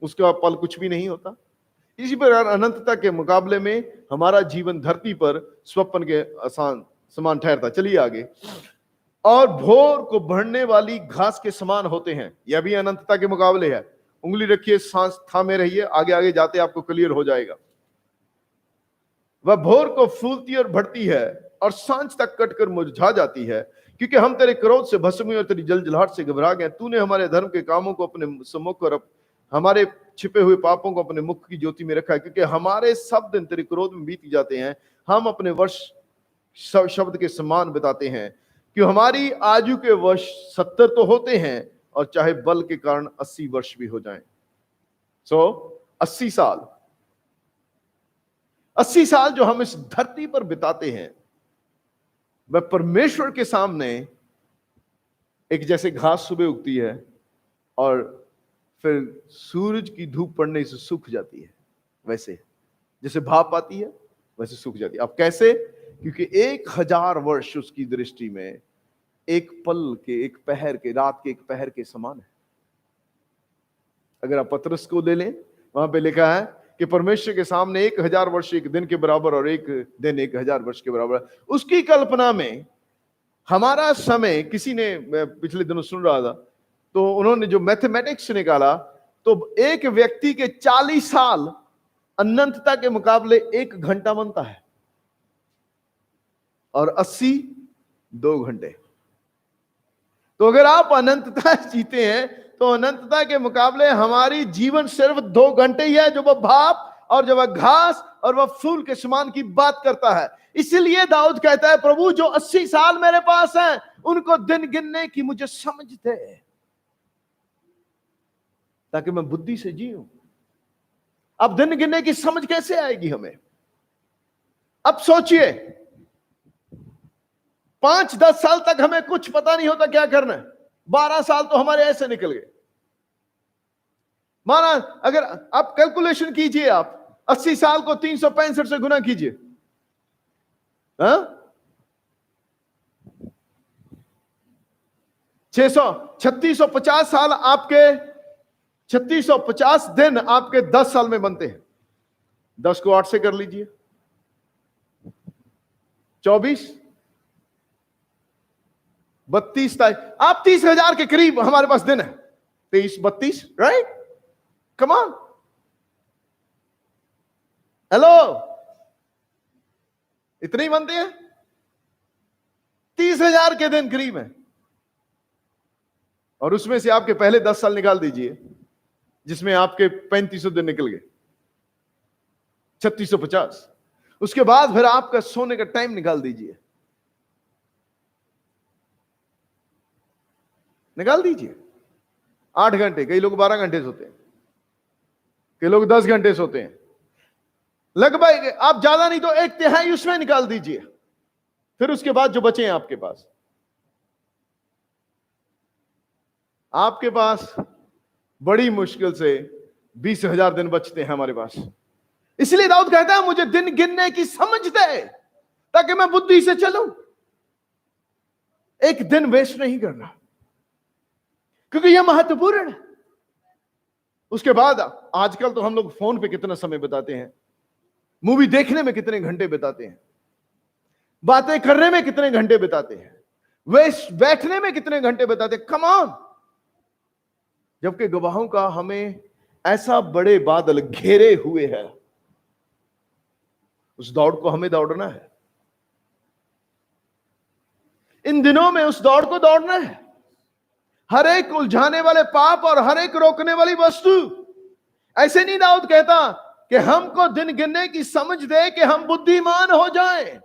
उसका पल कुछ भी नहीं होता। इसी प्रकार अनंतता के मुकाबले में हमारा जीवन धरती पर स्वप्न के आसान समान ठहरता। चलिए आगे। और भोर को बढ़ने वाली घास के समान होते हैं, यह भी अनंतता के मुकाबले है। उंगली रखिए, सांस थामे रहिए, आगे आगे जाते आपको क्लियर हो जाएगा। वह भोर को फूलती और बढ़ती है और सांझ तक कटकर मुरझा जाती है, क्योंकि हम तेरे क्रोध से भस्म हुए और तेरी जलजलाहट से घबरा गए। तूने हमारे धर्म के कामों को अपने सम्मुख और हमारे छिपे हुए पापों को अपने मुख की ज्योति में रखा है। क्योंकि हमारे सब दिन तेरे क्रोध में बीत जाते हैं, हम अपने वर्ष शब्द के समान बिताते हैं। कि हमारी आयु के वर्ष 70 तो होते हैं, और चाहे बल के कारण 80 वर्ष भी हो जाएं। 80 साल, 80 साल जो हम इस धरती पर बिताते हैं, वह परमेश्वर के सामने एक जैसे घास सुबह उगती है और फिर सूरज की धूप पड़ने से सूख जाती है, वैसे जैसे भाप आती है वैसे सूख जाती है। अब कैसे? क्योंकि 1000 वर्ष उसकी दृष्टि में एक पल के, एक पहर के, रात के एक पहर के समान है। अगर आप पतरस को ले लें, वहां पे लिखा है कि परमेश्वर के सामने 1000 वर्ष एक दिन के बराबर और एक दिन 1000 वर्ष के बराबर। उसकी कल्पना में हमारा समय, किसी ने, मैं पिछले दिनों सुन रहा था, तो उन्होंने जो मैथमेटिक्स निकाला, तो एक व्यक्ति के 40 साल अनंतता के मुकाबले 1 घंटा बनता है, और 80 2 घंटे। तो अगर आप अनंतता जीते हैं तो अनंतता के मुकाबले हमारी जीवन सिर्फ 2 घंटे ही है, जो वह भाप और जब वह घास और वह फूल के समान की बात करता है। इसलिए दाऊद कहता है, प्रभु जो 80 साल मेरे पास हैं, उनको दिन गिनने की मुझे समझ दे, ताकि मैं बुद्धि से जीऊं। अब दिन गिनने की समझ कैसे आएगी हमें? अब सोचिए, 5-10 साल तक हमें कुछ पता नहीं होता क्या करना है, 12 साल तो हमारे ऐसे निकल गए। माना अगर आप कैलकुलेशन कीजिए, आप 80 साल को 365 से गुना कीजिए, हाँ, 3650 साल आपके, 3650 दिन आपके 10 साल में बनते हैं। 10 को 8 से कर लीजिए, 24, 32, आप 30,000 के करीब हमारे पास दिन है। 23, 32, राइट? कम ऑन, हेलो, इतने ही बनते हैं। 30,000 के दिन करीब है, और उसमें से आपके पहले 10 साल निकाल दीजिए, जिसमें आपके 3500 दिन निकल गए, 3650। उसके बाद फिर आपका सोने का टाइम निकाल दीजिए, निकाल दीजिए। 8 घंटे, कई लोग 12 घंटे सोते हैं, कई लोग 10 घंटे सोते हैं। लगभग आप ज्यादा नहीं तो 1/3 उसमें निकाल दीजिए। फिर उसके बाद जो बचे हैं आपके पास बड़ी मुश्किल से 20,000 दिन बचते हैं हमारे पास। इसलिए दाऊद कहता है, मुझे दिन गिनने की समझ दे, ताकि मैं बुद्धि से चलूं। एक दिन वेस्ट नहीं करना, क्योंकि यह महत्वपूर्ण है। उसके बाद आजकल तो हम लोग फोन पे कितना समय बिताते हैं, मूवी देखने में कितने घंटे बिताते हैं, बातें करने में कितने घंटे बिताते हैं, वेस्ट बैठने में कितने घंटे बिताते हैं। कम ऑन, जबकि गवाहों का हमें ऐसा बड़े बादल घेरे हुए है, उस दौड़ को हमें दौड़ना है। इन दिनों में उस दौड़ को दौड़ना है। हर एक उलझाने वाले पाप और हर एक रोकने वाली वस्तु, ऐसे नहीं दाऊद कहता कि हमको दिन गिनने की समझ दे कि हम बुद्धिमान हो जाएं।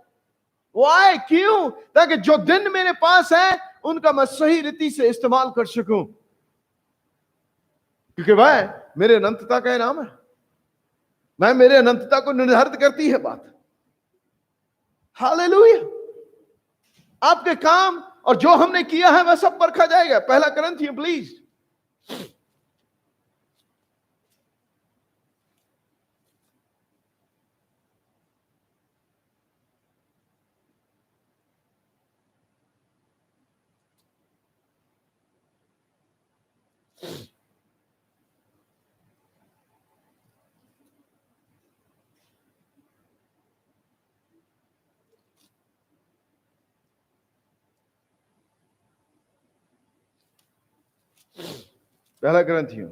वाई, क्यों? ताकि जो दिन मेरे पास है उनका मैं सही रीति से इस्तेमाल कर सकूं, क्योंकि वह मेरे अनंतता का इनाम है। मैं मेरे अनंतता को निर्धारित करती है बात। हालेलुया। आपके काम और जो हमने किया है वह सब परखा जाएगा। 1 कुरिन्थियों प्लीज, पहला कुरिन्थियों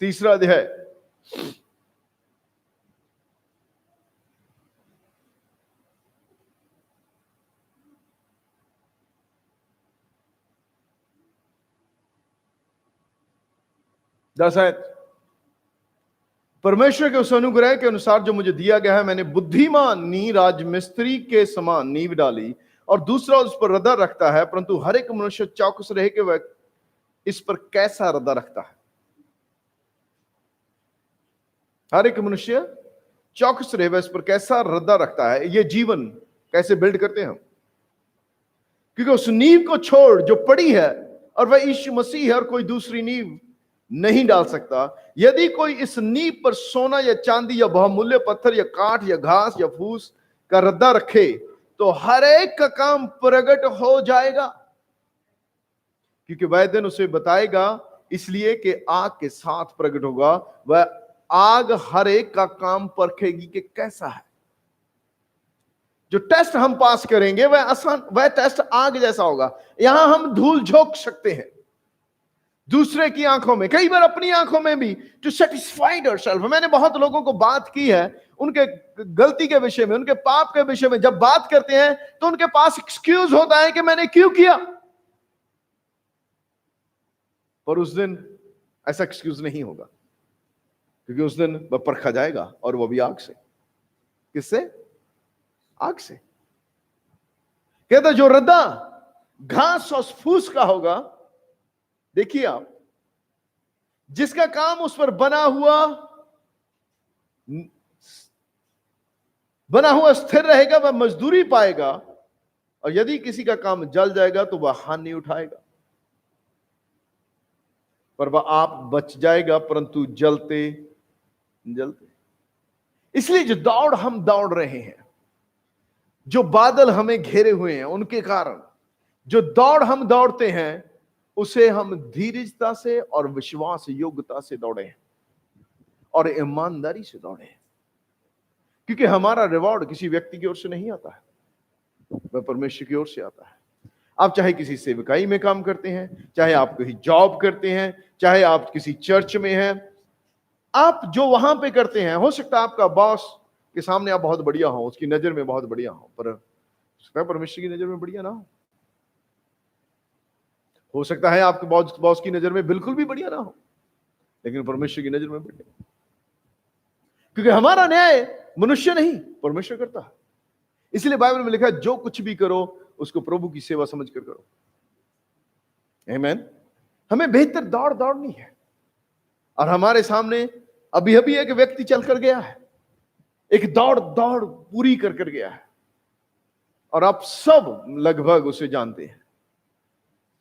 3 अध्याय। परमेश्वर के उस अनुग्रह के अनुसार जो मुझे दिया गया है, मैंने बुद्धिमान नी राजमिस्त्री के समान नींव डाली, और दूसरा उस पर रदा रखता है, परंतु हर एक मनुष्य चौकस रहे कि वह इस पर कैसा रदा रखता है। हर एक मनुष्य चौकस रहे वह इस पर कैसा रदा रखता है। ये जीवन कैसे बिल्ड करते हैं हम, क्योंकि उस नींव को छोड़ जो पड़ी है, और वह यीशु मसीह है, और कोई दूसरी नींव नहीं डाल सकता। यदि कोई इस नींव पर सोना या चांदी या बहुमूल्य पत्थर या काठ या घास या फूस का रद्दा रखे, तो हर एक का काम प्रकट हो जाएगा, क्योंकि वह दिन उसे बताएगा, इसलिए कि आग के साथ प्रकट होगा। वह आग हर एक का काम परखेगी कि कैसा है। जो टेस्ट हम पास करेंगे वह आसान, वह टेस्ट आग जैसा होगा। यहां हम धूल झोंक सकते हैं दूसरे की आंखों में, कई बार अपनी आंखों में भी, टू सेटिस्फाइड आवरसेल्फ। मैंने बहुत लोगों को बात की है, उनके गलती के विषय में, उनके पाप के विषय में जब बात करते हैं तो उनके पास एक्सक्यूज होता है कि मैंने क्यों किया। पर उस दिन ऐसा एक्सक्यूज नहीं होगा, क्योंकि उस दिन वह परखा जाएगा, और वह भी आग से। किससे? आग से। कहता जो रद्दा घास और फूस का होगा, देखिए आप, जिसका काम उस पर बना हुआ स्थिर रहेगा, वह मजदूरी पाएगा, और यदि किसी का काम जल जाएगा तो वह हानि उठाएगा। पर वह आप बच जाएगा, परंतु जलते जलते। इसलिए जो दौड़ हम दौड़ रहे हैं, जो बादल हमें घेरे हुए हैं, उनके कारण जो दौड़ हम दौड़ते हैं, उसे हम धीरजता से और विश्वास योग्यता से दौड़े हैं और ईमानदारी से दौड़े हैं, क्योंकि हमारा रिवॉर्ड किसी व्यक्ति की ओर से नहीं आता है, वह परमेश्वर की ओर से आता है। आप चाहे किसी सेवकाई में काम करते हैं, चाहे आप कहीं जॉब करते हैं, चाहे आप किसी चर्च में हैं, आप जो वहां पे करते हैं, हो सकता है आपका बॉस के सामने आप बहुत बढ़िया हो, उसकी नजर में बहुत बढ़िया हो, पर परमेश्वर की नजर में बढ़िया ना हो सकता है आपके बॉस की नजर में बिल्कुल भी बढ़िया ना हो, लेकिन परमेश्वर की नजर में बढ़िया, क्योंकि हमारा न्याय मनुष्य नहीं, परमेश्वर करता है। इसलिए बाइबल में लिखा है, जो कुछ भी करो उसको प्रभु की सेवा समझकर करो। आमीन। हमें बेहतर दौड़ दौड़नी है, और हमारे सामने अभी अभी एक व्यक्ति चलकर गया है, एक दौड़ पूरी कर गया है, और आप सब लगभग उसे जानते हैं,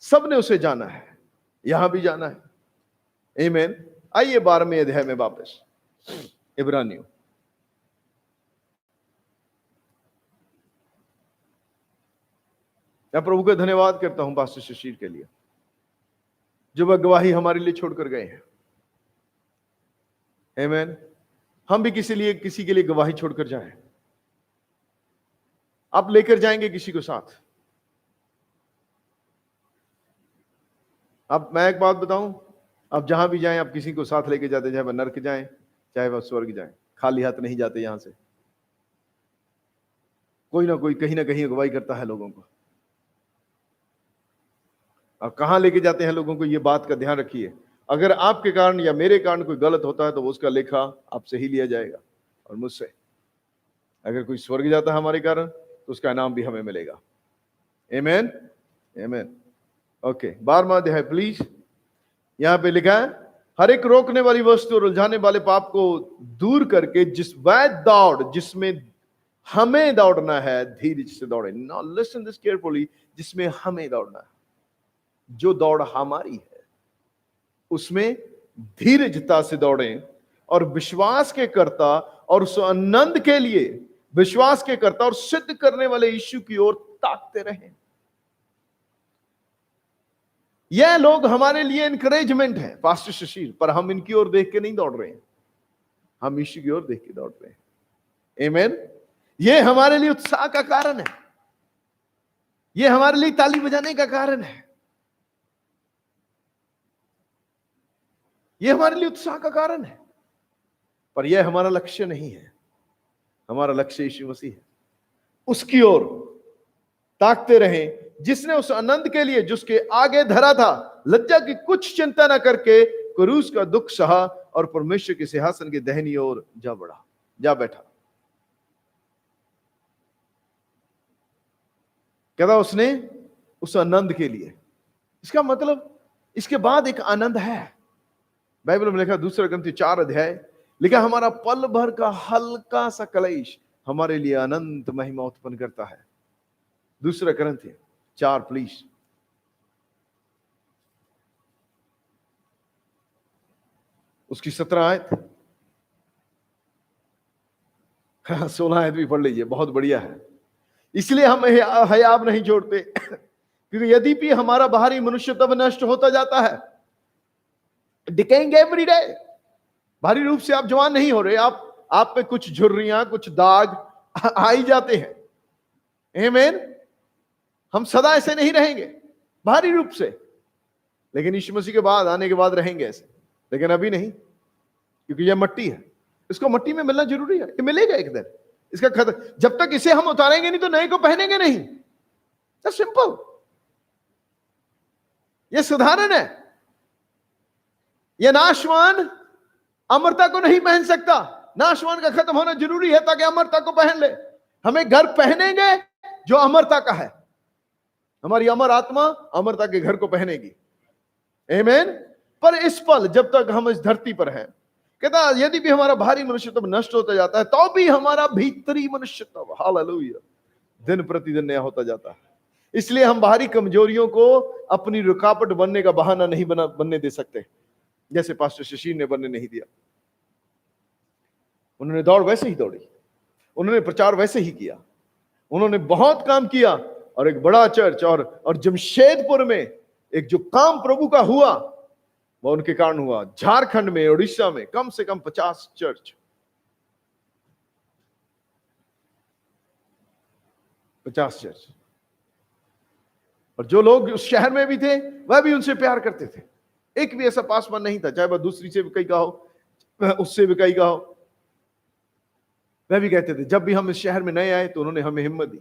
सबने उसे जाना है, यहां भी जाना है। आमीन। आइए 12वें अध्याय में वापस, इब्रानियों। मैं प्रभु का धन्यवाद करता हूं पास्टर शशीर के लिए, जो वह गवाही हमारे लिए छोड़कर गए हैं। आमीन। हम भी किसी के लिए गवाही छोड़कर जाएं। आप लेकर जाएंगे किसी को साथ। अब मैं एक बात बताऊं, आप जहां भी जाएं, आप किसी को साथ लेके जाते, चाहे वह नरक जाएं चाहे वह स्वर्ग जाएं, खाली हाथ नहीं जाते यहां से। कोई ना कोई कहीं ना कहीं अगुवाई करता है लोगों को। आप कहां लेके जाते हैं लोगों को, यह बात का ध्यान रखिए। अगर आपके कारण या मेरे कारण कोई गलत होता है तो उसका लेखा आपसे ही लिया जाएगा और मुझसे। अगर कोई स्वर्ग जाता है हमारे कारण तो उसका इनाम भी हमें मिलेगा। आमीन। आमीन। ओके, 12वां अध्याय प्लीज। यहां पे लिखा है, हर एक रोकने वाली वस्तु और उलझाने वाले पाप को दूर करके जिस वह दौड़ जिसमें हमें दौड़ना है, धीरज से दौड़े। नाउ लिसन दिस केयरफुली, जिसमें हमें दौड़ना है, जो दौड़ हमारी है उसमें धीरजता से दौड़ें, और विश्वास के कर्ता और उस आनंद के लिए विश्वास के कर्ता और सिद्ध करने वाले यीशु की ओर ताकते रहें। यह लोग हमारे लिए इंकरेजमेंट है पास्टर शशीर, पर हम इनकी ओर देख के नहीं दौड़ रहे हैं, हम यीशु की ओर देख के दौड़ रहे हैं। आमीन। यह हमारे लिए उत्साह का कारण है, यह हमारे लिए ताली बजाने का कारण है, यह हमारे लिए उत्साह का कारण है, पर यह हमारा लक्ष्य नहीं है। हमारा लक्ष्य यीशु मसीह है। उसकी ओर ताकते रहें जिसने उस आनंद के लिए जिसके आगे धरा था, लज्जा की कुछ चिंता न करके क्रूस का दुख सहा और परमेश्वर के सिंहासन के दाहिनी ओर जा बैठा। कहता उसने उस आनंद के लिए, इसका मतलब इसके बाद एक आनंद है। बाइबल में लिखा 2 कुरिन्थियों 4 अध्याय लिखा, हमारा पल भर का हल्का सा क्लेश हमारे लिए अनंत महिमा उत्पन्न करता है। 2 कुरिन्थियों 4 प्लीज। उसकी 17 आयत, 16 आयत भी पढ़ लीजिए, बहुत बढ़िया है। इसलिए हम हयाब नहीं छोड़ते, क्योंकि यद्यपि हमारा बाहरी मनुष्य तब नष्ट होता जाता है, डिकेइंग एवरी डे। बाहरी रूप से आप जवान नहीं हो रहे, आप पे कुछ झुर्रियां, कुछ दाग आ ही जाते हैं। आमीन। हम सदा ऐसे नहीं रहेंगे बाहरी रूप से, लेकिन यीशु मसीह के बाद आने के बाद रहेंगे ऐसे, लेकिन अभी नहीं, क्योंकि यह मट्टी है। इसको मट्टी में मिलना जरूरी है, ये मिलेगा एक दिन, इसका खत्म। जब तक इसे हम उतारेंगे नहीं तो नए को पहनेंगे नहीं। सिंपल, ये साधारण है। ये नाशवान अमरता को नहीं पहन सकता, नाशवान का खत्म होना जरूरी है ताकि अमरता को पहन ले। हमें घर पहनेंगे जो अमरता का है, हमारी अमर आत्मा अमरता के घर को पहनेगी। आमीन। पर इस पल जब तक हम इस धरती पर हैं, कहता यदि भी हमारा भारी मनुष्यत्व नष्ट होता जाता है तो भी हमारा भीतरी मनुष्यत्व, हालेलुया, दिन प्रतिदिन नया होता जाता है। इसलिए हम बाहरी कमजोरियों को अपनी रुकावट बनने का बहाना नहीं बनने दे सकते, जैसे पास्टर शशीर ने बनने नहीं दिया। उन्होंने दौड़ वैसे ही दौड़ी, उन्होंने प्रचार वैसे ही किया, उन्होंने बहुत काम किया, और एक बड़ा चर्च और जमशेदपुर में एक जो काम प्रभु का हुआ वो उनके कारण हुआ। झारखंड में, उड़ीसा में कम से कम 50 चर्च, 50 चर्च। और जो लोग उस शहर में भी थे वह भी उनसे प्यार करते थे। एक भी ऐसा पासवान नहीं था, चाहे वह दूसरी से भी कहीं का हो, उससे भी कहीं का हो, वह भी कहते थे। जब भी हम इस शहर में नए आए तो उन्होंने हमें हिम्मत दी।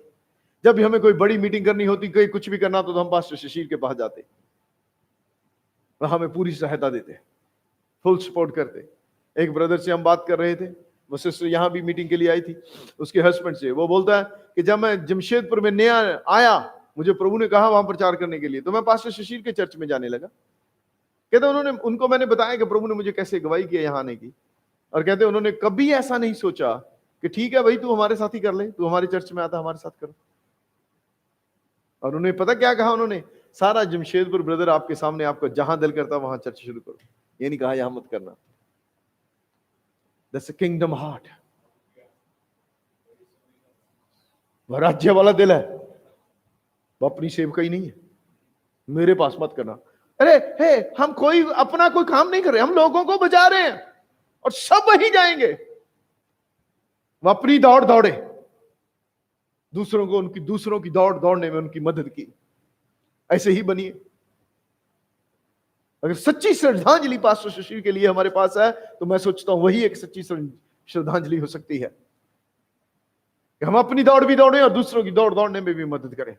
जब भी हमें कोई बड़ी मीटिंग करनी होती, कहीं कुछ भी करना तो हम पास्टर शशीर के पास जाते, वह हमें पूरी सहायता देते, फुल सपोर्ट करते। एक ब्रदर से हम बात कर रहे थे, वो सिस्टर यहाँ भी मीटिंग के लिए आई थी, उसके हस्बैंड से। वो बोलता है कि जब मैं जमशेदपुर में नया आया, मुझे प्रभु ने कहा वहां प्रचार करने के लिए, तो मैं पास्टर शशीर के चर्च में जाने लगा। कहते उनको मैंने बताया कि प्रभु ने मुझे कैसे अगुवाई किया यहाँ आने की, और कहते उन्होंने कभी ऐसा नहीं सोचा कि ठीक है भाई तू हमारे साथ ही कर ले, तू हमारे चर्च में आता हमारे साथ करो। और उन्हें पता क्या कहा उन्होंने, सारा जमशेदपुर ब्रदर आपके सामने, आपको जहां दिल करता वहां चर्च शुरू करो, ये नहीं कहा यहां मत करना। दैट्स अ किंगडम हार्ट, वह राज्य वाला दिल है, वो अपनी सेवकाई नहीं है, मेरे पास मत करना। अरे हे, हम कोई अपना कोई काम नहीं कर रहे, हम लोगों को बचा रहे हैं और सब वही जाएंगे। वह अपनी दौड़ दौड़े, दूसरों की दौड़ दौड़ने में उनकी मदद की। ऐसे ही बनिए। अगर सच्ची श्रद्धांजलि पास्टर शशीर के लिए हमारे पास है तो मैं सोचता हूं वही एक सच्ची श्रद्धांजलि हो सकती है कि हम अपनी दौड़ भी दौड़े और दूसरों की दौड़ दौड़ने में भी मदद करें।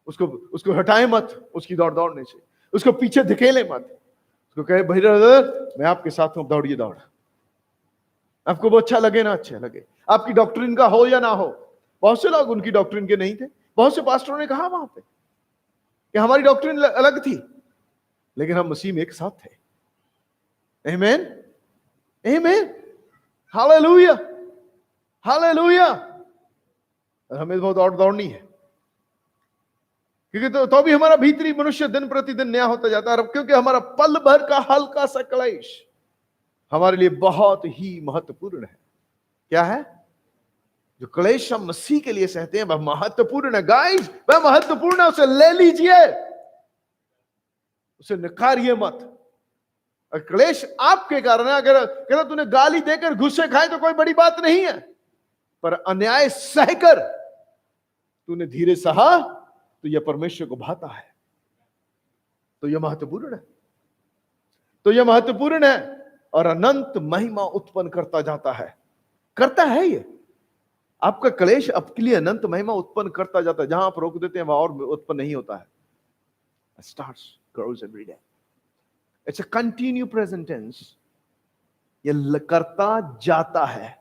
उसको हटाए मत उसकी दौड़ दौड़ने से, उसको पीछे धकेले मत, उसको कहे भाई ब्रदर मैं आपके साथ हूं, दौड़िए दौड़। आपको वो अच्छा लगे ना अच्छा लगे, आपकी डॉक्ट्रिन का हो या ना हो। बहुत से लोग उनकी डॉक्ट्रिन के नहीं थे, बहुत से पास्टरों ने कहा वहां पे कि हमारी डॉक्ट्रिन अलग थी लेकिन हम मसीह में एक साथ थे। आमीन, आमीन, हालेलुया, हालेलुया। हमें बहुत दौड़नी है, क्योंकि तो भी हमारा भीतरी मनुष्य दिन प्रतिदिन नया होता जाता है। क्योंकि हमारा पल भर का हल्का सा क्लेश हमारे लिए बहुत ही महत्वपूर्ण है। क्या है? जो क्लेश हम मसीह के लिए सहते हैं वह महत्वपूर्ण है। गाइस, वह महत्वपूर्ण है, उसे ले लीजिए, उसे नकारिए मत। और क्लेश आपके कारण है। अगर कहता तूने गाली देकर गुस्से खाए तो कोई बड़ी बात नहीं है, पर अन्याय सहकर तूने धीरे सहा तो यह परमेश्वर को भाता है, तो यह महत्वपूर्ण है, तो यह महत्वपूर्ण है और अनंत महिमा उत्पन्न करता जाता है, करता है। ये आपका क्लेश आपके लिए अनंत महिमा उत्पन्न करता जाता है। जहां आप रोक देते हैं वहां और उत्पन्न नहीं होता है। Starts, grows every day. It's a continue present tense. ये करता जाता है,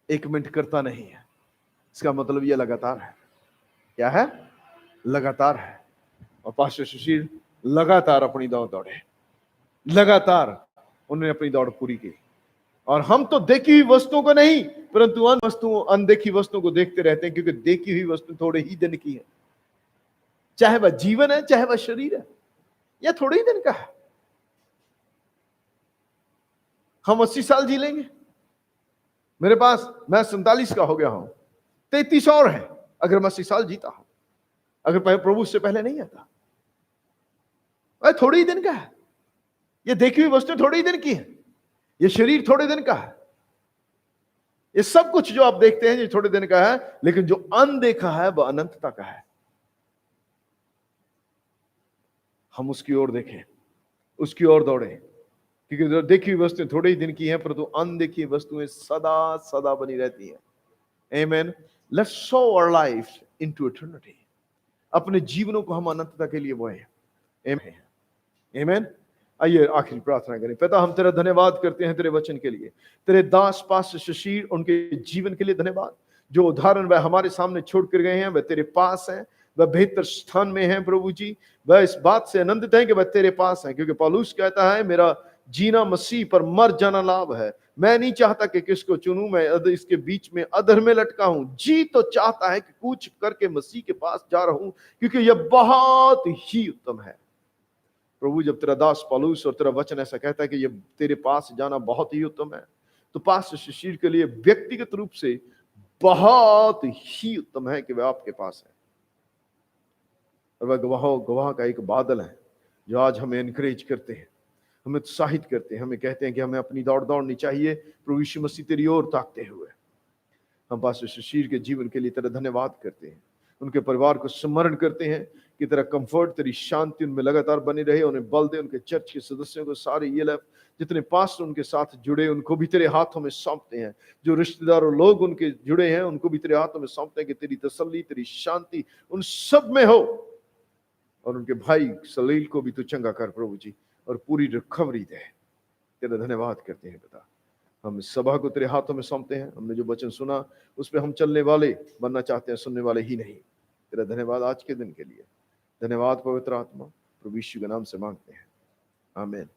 एक मिनट करता नहीं है। इसका मतलब ये लगातार है। क्या है? लगातार है। और पास्टर सुशील लगातार अपनी दौड़ दौड़े, लगातार उन्होंने अपनी दौड़ पूरी की। और हम तो देखी हुई वस्तुओं को नहीं परंतु अनदेखी वस्तुओं को देखते रहते हैं, क्योंकि देखी हुई वस्तु थोड़े ही दिन की है। चाहे वह जीवन है, चाहे वह शरीर है, यह थोड़े ही दिन का है। हम 80 साल जी लेंगे। मेरे पास, मैं 47 का हो गया हूं, 33 और है अगर मैं 80 साल जीता हूं, अगर प्रभु से पहले नहीं आता। वह थोड़ी ही दिन का है। यह देखी हुई वस्तु थोड़ी ही दिन की है, यह शरीर थोड़े दिन का है, ये सब कुछ जो आप देखते हैं ये थोड़े दिन का है, लेकिन जो अनदेखा है वह अनंतता का है। हम उसकी ओर देखें, उसकी ओर दौड़े, क्योंकि देखी हुई वस्तुएं थोड़े ही दिन की हैं, परंतु अनदेखी वस्तुएं सदा सदा बनी रहती हैं। Amen. Let's sow our life into eternity. अपने जीवनों को हम अनंतता के लिए बोए। आमेन। आइए आखिरी प्रार्थना करें। पिता, हम तेरा धन्यवाद करते हैं तेरे वचन के लिए, तेरे दास पास शशीर उनके जीवन के लिए धन्यवाद। जो उदाहरण वह हमारे सामने छोड़ कर गए हैं, वह तेरे पास है, वह बेहतर स्थान में है प्रभु जी। वह इस बात से आनंदित है कि वह तेरे पास है, क्योंकि पौलुस कहता है मेरा जीना मसीह पर मर जाना लाभ है। मैं नहीं चाहता कि किसको चुनूं, मैं इसके बीच में अधर में लटका हूं। जी तो चाहता है कि कूच करके मसीह के पास जा रहा हूं, क्योंकि यह बहुत ही उत्तम है। प्रभु, जब तेरा दास पौलुस और तेरा वचन ऐसा कहता है कि ये तेरे पास जाना बहुत ही उत्तम है, तो पास शिष्य के लिए व्यक्तिगत रूप से बहुत ही उत्तम है कि वह आपके पास है। और वह गवाह का एक बादल है जो आज हमें एनकरेज करते हैं, हमें उत्साहित करते हैं, हमें कहते हैं कि हमें अपनी दौड़ दौड़नी चाहिए प्रभु यीशु मसीह तेरी ओर ताकते हुए। हम पास्टर शशीर के जीवन के लिए तेरा धन्यवाद करते हैं, उनके परिवार को स्मरण करते हैं कि तेरा कंफर्ट, तेरी शांति उनमें लगातार बनी रहे, उन्हें बल दे। उनके चर्च के सदस्यों को, सारे ELF जितने पास्टर उनके साथ जुड़े, उनको भी तेरे हाथों में सौंपते हैं। जो रिश्तेदार और लोग उनके जुड़े हैं, उनको भी तेरे हाथों में सौंपते हैं कि तेरी तसल्ली, तेरी शांति उन सब में हो। और उनके भाई सलील को भी तू चंगा कर प्रभु जी, और पूरी रिकवरी दे। तेरा धन्यवाद करते हैं पिता। हम इस सभा को तेरे हाथों में सौंपते हैं। हमने जो वचन सुना उस पर हम चलने वाले बनना चाहते हैं, सुनने वाले ही नहीं। तेरा धन्यवाद आज के दिन के लिए। धन्यवाद पवित्र आत्मा, प्रभु यीशु के नाम से मांगते हैं, आमीन।